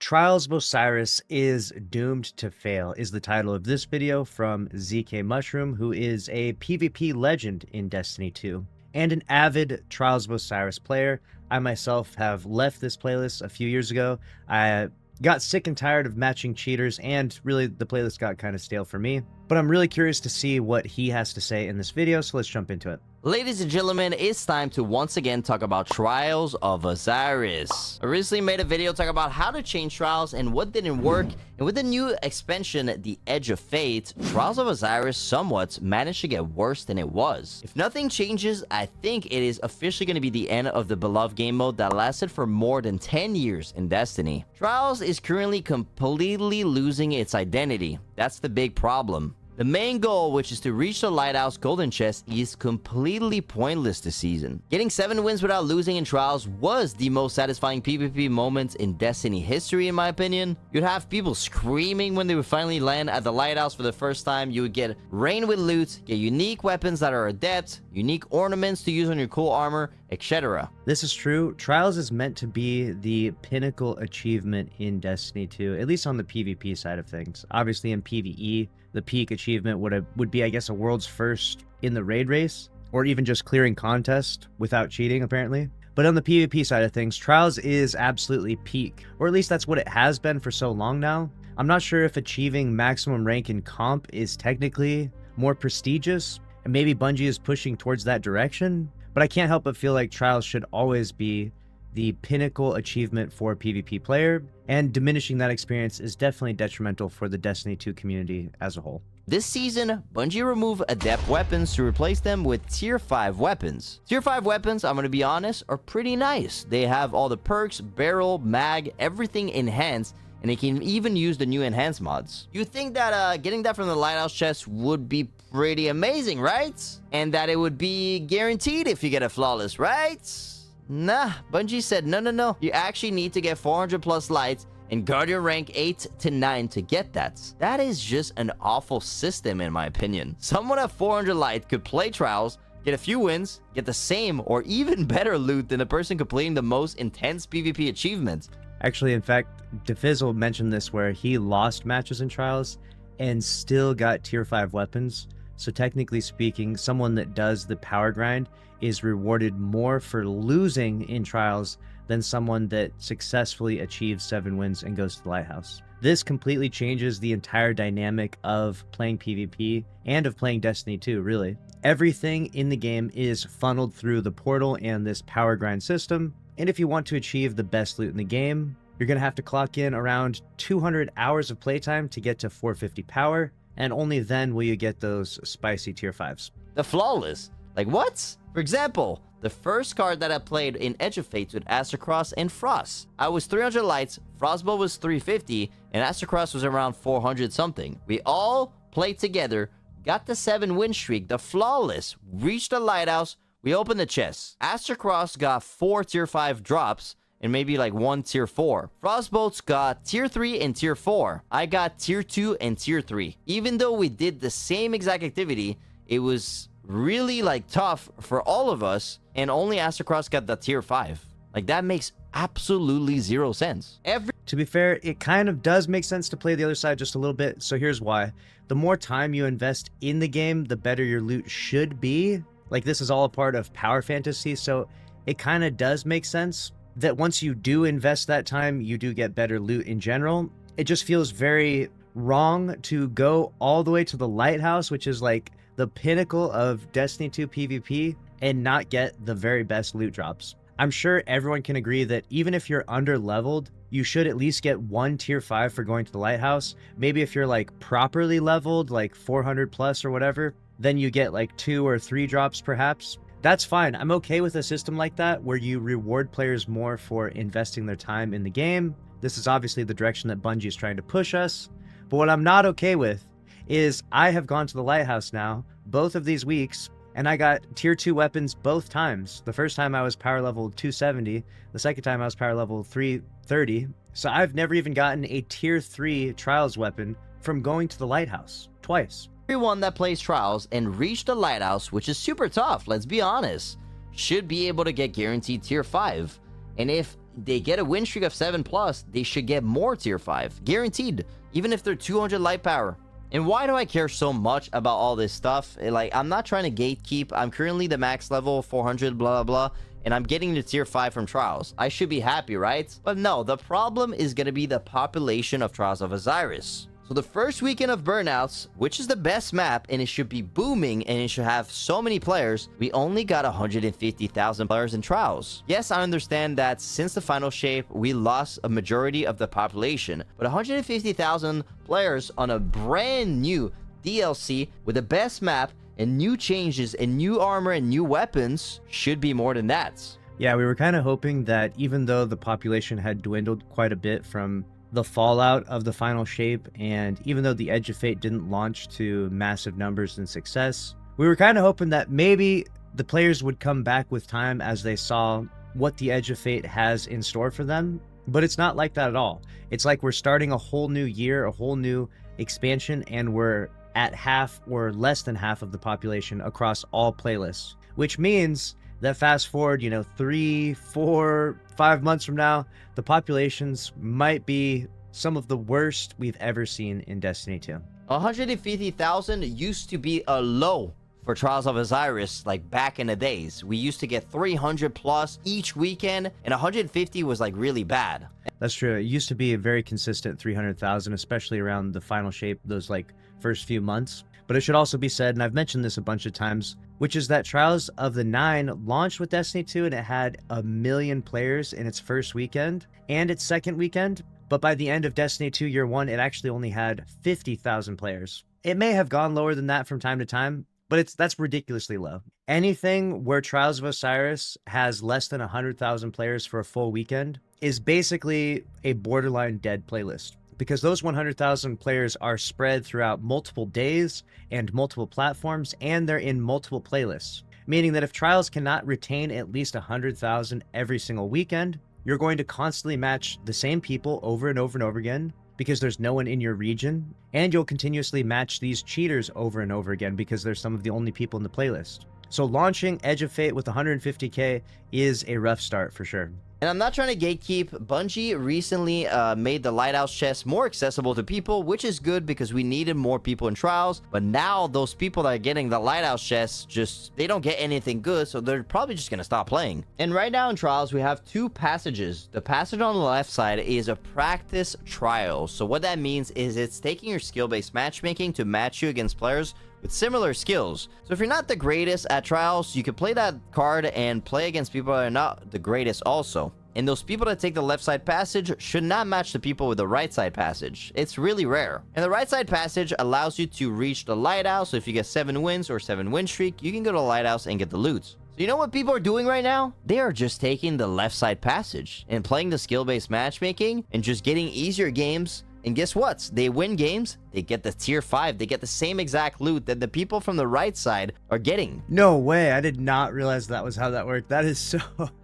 Trials of Osiris is doomed to fail is the title of this video from ZkMushroom, who is a PvP legend in Destiny 2 and an avid Trials of Osiris player. I myself have left this playlist a few years ago. I got sick and tired of matching cheaters, and really the playlist got kind of stale for me. But I'm really curious to see what he has to say in this video, so let's jump into it. Ladies and gentlemen, it's time to once again talk about Trials of Osiris. I recently made a video talking about how to change Trials and what didn't work, and with the new expansion, The Edge of Fate, Trials of Osiris somewhat managed to get worse than it was. If nothing changes, I think it is officially going to be the end of the beloved game mode that lasted for more than 10 years in Destiny. Trials is currently completely losing its identity. That's the big problem. The main goal, which is to reach the Lighthouse Golden Chest, is completely pointless this season. Getting 7 wins without losing in Trials was the most satisfying PvP moment in Destiny history, in my opinion. You'd have people screaming when they would finally land at the Lighthouse for the first time. You would get rain with loot, get unique weapons that are adept, unique ornaments to use on your cool armor, etc. This is true. Trials is meant to be the pinnacle achievement in Destiny 2, at least on the PvP side of things. Obviously in PvE, the peak achievement would be, I guess, a world's first in the raid race, or even just clearing contest without cheating, apparently. But on the PvP side of things, Trials is absolutely peak, or at least that's what it has been for so long now. I'm not sure if achieving maximum rank in comp is technically more prestigious, and maybe Bungie is pushing towards that direction, but I can't help but feel like Trials should always be the pinnacle achievement for a PvP player, and diminishing that experience is definitely detrimental for the Destiny 2 community as a whole. This season, Bungie removed adept weapons to replace them with tier 5 weapons. Tier 5 weapons, I'm gonna be honest, are pretty nice. They have all the perks, barrel, mag, everything enhanced, and they can even use the new enhanced mods. You think that getting that from the Lighthouse chest would be pretty amazing, right? And that it would be guaranteed if you get a flawless, right? Nah, Bungie said no. You actually need to get 400 plus lights and Guardian rank 8 to 9 to get that. That is just an awful system in my opinion. Someone at 400 light could play Trials, get a few wins, get the same or even better loot than the person completing the most intense PvP achievements. Actually, in fact, Defizzle mentioned this where he lost matches in Trials and still got tier 5 weapons. So technically speaking, someone that does the power grind is rewarded more for losing in Trials than someone that successfully achieves 7 wins and goes to the Lighthouse. This completely changes the entire dynamic of playing PvP and of playing Destiny 2, really. Everything in the game is funneled through the portal and this power grind system, and if you want to achieve the best loot in the game, you're going to have to clock in around 200 hours of playtime to get to 450 power, and only then will you get those spicy tier 5s. The flawless? Like what? For example, the first card that I played in Edge of Fate with Astrocross and Frost. I was 300 lights, Frostbow was 350, and Astrocross was around 400 something. We all played together, got the 7 win streak, the flawless, reached the Lighthouse, we opened the chest. Astrocross got 4 tier 5 drops, and maybe like 1 tier 4. Frostbolts got tier 3 and tier 4. I got tier 2 and tier 3. Even though we did the same exact activity, it was really like tough for all of us, and only Astrocross got the tier 5. Like that makes absolutely 0 sense. To be fair, it kind of does make sense to play the other side just a little bit, so here's why. The more time you invest in the game, the better your loot should be. Like this is all a part of power fantasy, so it kind of does make sense that once you do invest that time, you do get better loot in general. It just feels very wrong to go all the way to the Lighthouse, which is like the pinnacle of Destiny 2 PvP, and not get the very best loot drops. I'm sure everyone can agree that even if you're under leveled, you should at least get 1 tier 5 for going to the Lighthouse. Maybe if you're like properly leveled, like 400 plus or whatever, then you get like 2 or 3 drops perhaps. That's fine. I'm okay with a system like that where you reward players more for investing their time in the game. This is obviously the direction that Bungie is trying to push us. But what I'm not okay with is I have gone to the Lighthouse now, both of these weeks, and I got tier 2 weapons both times. The first time I was power level 270, the second time I was power level 330. So I've never even gotten a tier 3 Trials weapon from going to the Lighthouse twice. Everyone that plays Trials and reach the Lighthouse, which is super tough, let's be honest, should be able to get guaranteed tier 5. And if they get a win streak of 7+, they should get more tier 5. Guaranteed. Even if they're 200 light power. And why do I care so much about all this stuff? Like, I'm not trying to gatekeep. I'm currently the max level, 400, blah, blah, blah. And I'm getting to tier 5 from Trials. I should be happy, right? But no, the problem is going to be the population of Trials of Osiris. So the first weekend of Burnouts, which is the best map, and it should be booming, and it should have so many players, we only got 150,000 players in Trials. Yes, I understand that since the final shape, we lost a majority of the population, but 150,000 players on a brand new DLC with the best map and new changes and new armor and new weapons should be more than that. Yeah, we were kind of hoping that even though the population had dwindled quite a bit from the fallout of the final shape, and even though the Edge of Fate didn't launch to massive numbers and success, we were kind of hoping that maybe the players would come back with time as they saw what the Edge of Fate has in store for them. But it's not like that at all. It's like we're starting a whole new year, a whole new expansion, and we're at half or less than half of the population across all playlists, which means that fast forward, 3, 4, 5 months from now, the populations might be some of the worst we've ever seen in Destiny 2. 150,000 used to be a low for Trials of Osiris, like back in the days. We used to get 300 plus each weekend, and 150 was like really bad. That's true. It used to be a very consistent 300,000, especially around the final shape, those like first few months. But it should also be said, and I've mentioned this a bunch of times, which is that Trials of the 9 launched with Destiny 2 and it had 1 million players in its first weekend and its second weekend. But by the end of Destiny 2 Year 1, it actually only had 50,000 players. It may have gone lower than that from time to time, but that's ridiculously low. Anything where Trials of Osiris has less than 100,000 players for a full weekend is basically a borderline dead playlist, because those 100,000 players are spread throughout multiple days and multiple platforms, and they're in multiple playlists. Meaning that if Trials cannot retain at least 100,000 every single weekend, you're going to constantly match the same people over and over and over again because there's no one in your region, and you'll continuously match these cheaters over and over again because they're some of the only people in the playlist. So launching Edge of Fate with 150k is a rough start for sure. And I'm not trying to gatekeep. Bungie recently made the Lighthouse chest more accessible to people, which is good because we needed more people in Trials. But now those people that are getting the Lighthouse chests, they don't get anything good, so they're probably just going to stop playing. And right now in Trials, we have 2 passages. The passage on the left side is a practice trial. So what that means is it's taking your skill-based matchmaking to match you against players with similar skills. So if you're not the greatest at Trials, you can play that card and play against people that are not the greatest also. And those people that take the left side passage should not match the people with the right side passage. It's really rare. And the right side passage allows you to reach the Lighthouse. So if you get 7 wins or 7 win streak, you can go to the Lighthouse and get the loot. So you know what people are doing right now? They are just taking the left side passage and playing the skill-based matchmaking and just getting easier games. And guess what? They win games, they get the tier 5, they get the same exact loot that the people from the right side are getting. No way, I did not realize that was how that worked. That is so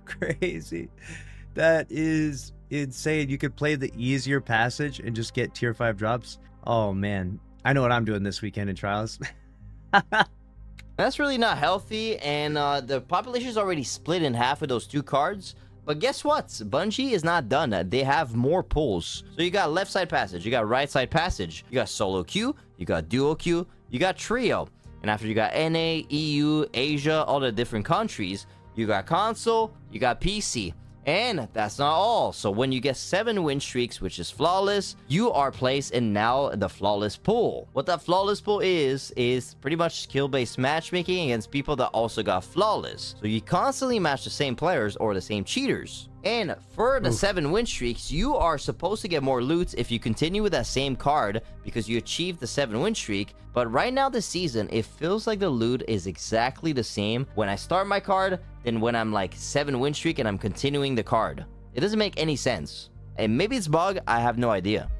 crazy. That is insane. You could play the easier passage and just get tier 5 drops. Oh man, I know what I'm doing this weekend in Trials. That's really not healthy, and the population is already split in half with those 2 cards. But guess what? Bungie is not done. They have more pulls. So you got left side passage, you got right side passage, you got solo queue, you got duo queue, you got trio. And after you got NA, EU, Asia, all the different countries, you got console, you got PC. And that's not all. So when you get 7 win streaks, which is flawless, you are placed in now the flawless pool. What that flawless pool is pretty much skill-based matchmaking against people that also got flawless. So you constantly match the same players or the same cheaters. And for the 7 win streaks, you are supposed to get more loot if you continue with that same card because you achieved the 7 win streak. But right now this season, it feels like the loot is exactly the same when I start my card than when I'm like 7 win streak and I'm continuing the card. It doesn't make any sense. And maybe it's bug, I have no idea.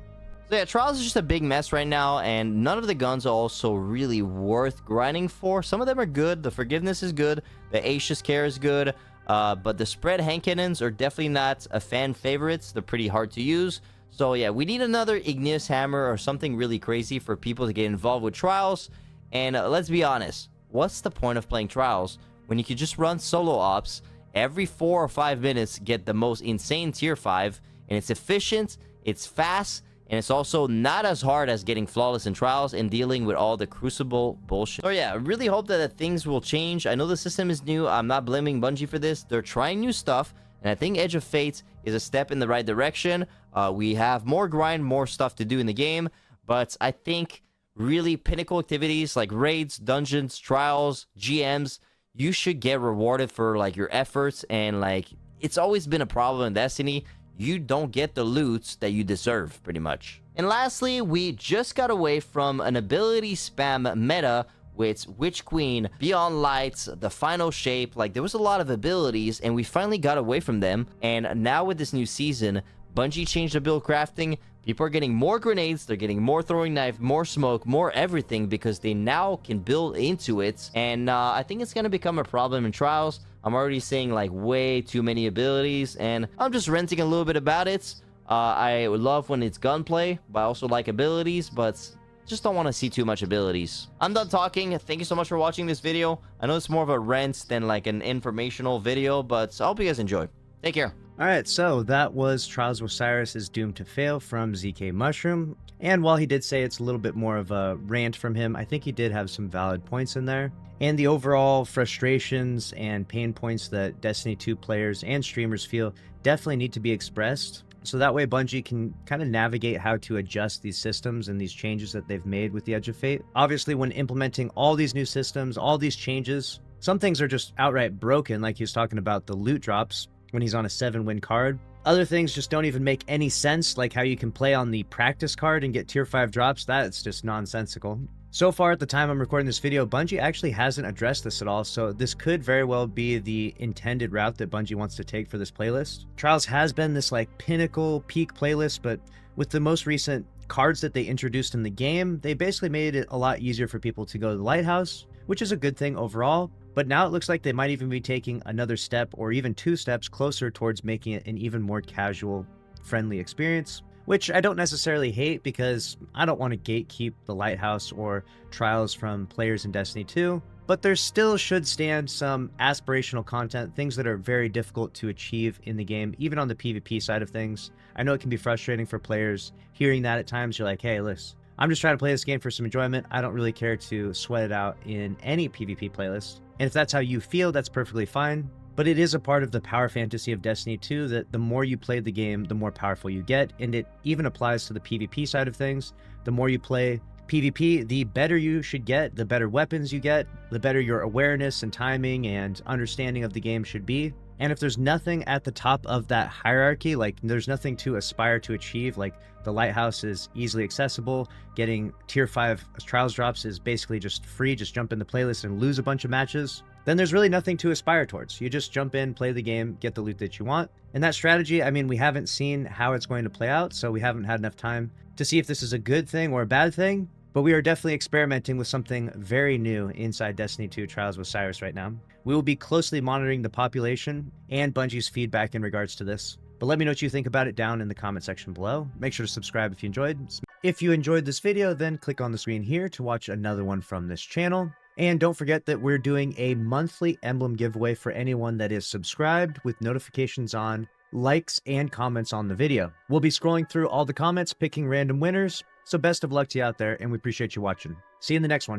So yeah, Trials is just a big mess right now, and none of the guns are also really worth grinding for. Some of them are good. The Forgiveness is good. The Aegis Care is good. But the spread hand cannons are definitely not a fan favorites. They're pretty hard to use. So yeah, we need another Igneous Hammer or something really crazy for people to get involved with Trials. And let's be honest, what's the point of playing Trials when you could just run solo ops every 4 or 5 minutes get the most insane tier 5, and it's efficient, it's fast, and it's also not as hard as getting flawless in trials and dealing with all the crucible bullshit. So yeah, I really hope that things will change. I know the system is new. I'm not blaming Bungie for this. They're trying new stuff, and I think Edge of Fate is a step in the right direction. We have more grind, more stuff to do in the game, but I think really Pinnacle activities like raids, dungeons, trials, GMs, you should get rewarded for like your efforts. And like, it's always been a problem in Destiny. You don't get the loot that you deserve, pretty much. And lastly, we just got away from an ability spam meta with Witch Queen, Beyond Lights, the Final Shape. Like, there was a lot of abilities, and we finally got away from them. And now with this new season, Bungie changed the build crafting. People are getting more grenades, they're getting more throwing knife, more smoke, more everything, because they now can build into it. And I think it's going to become a problem in trials. I'm already seeing like way too many abilities, and I'm just ranting a little bit about it. I would love when it's gunplay, but I also like abilities, but just don't want to see too much abilities. I'm done talking. Thank you so much for watching this video. I know it's more of a rant than like an informational video, but I hope you guys enjoy. Take care. Alright, so that was Trials of Osiris is Doomed to Fail from ZkMushroom. And while he did say it's a little bit more of a rant from him, I think he did have some valid points in there. And the overall frustrations and pain points that Destiny 2 players and streamers feel definitely need to be expressed. So that way Bungie can kind of navigate how to adjust these systems and these changes that they've made with the Edge of Fate. Obviously, when implementing all these new systems, all these changes, some things are just outright broken, like he was talking about the loot drops when he's on a 7-win card. Other things just don't even make any sense, like how you can play on the practice card and get tier 5 drops. That's just nonsensical. So far, at the time I'm recording this video, Bungie actually hasn't addressed this at all, so this could very well be the intended route that Bungie wants to take for this playlist. Trials has been this like pinnacle peak playlist, but with the most recent cards that they introduced in the game, they basically made it a lot easier for people to go to the Lighthouse, which is a good thing overall. But now it looks like they might even be taking another step or even 2 steps closer towards making it an even more casual, friendly experience, which I don't necessarily hate because I don't want to gatekeep the Lighthouse or Trials from players in Destiny 2, but there still should stand some aspirational content, things that are very difficult to achieve in the game, even on the PvP side of things. I know it can be frustrating for players hearing that at times. You're like, hey, listen, I'm just trying to play this game for some enjoyment. I don't really care to sweat it out in any PvP playlist. And if that's how you feel, that's perfectly fine. But it is a part of the power fantasy of Destiny 2 that the more you play the game, the more powerful you get. And it even applies to the PvP side of things. The more you play PvP, the better you should get, the better weapons you get, the better your awareness and timing and understanding of the game should be. And if there's nothing at the top of that hierarchy, like there's nothing to aspire to achieve, like the Lighthouse is easily accessible, getting tier 5 trials drops is basically just free, just jump in the playlist and lose a bunch of matches, then there's really nothing to aspire towards. You just jump in, play the game, get the loot that you want. And that strategy, I mean, we haven't seen how it's going to play out, so we haven't had enough time to see if this is a good thing or a bad thing. But we are definitely experimenting with something very new inside Destiny 2 Trials of Osiris right now. We will be closely monitoring the population and Bungie's feedback in regards to this. But let me know what you think about it down in the comment section below. Make sure to subscribe if you enjoyed. If you enjoyed this video, then click on the screen here to watch another one from this channel. And don't forget that we're doing a monthly emblem giveaway for anyone that is subscribed with notifications on, likes, and comments on the video. We'll be scrolling through all the comments, picking random winners. So best of luck to you out there, and we appreciate you watching. See you in the next one.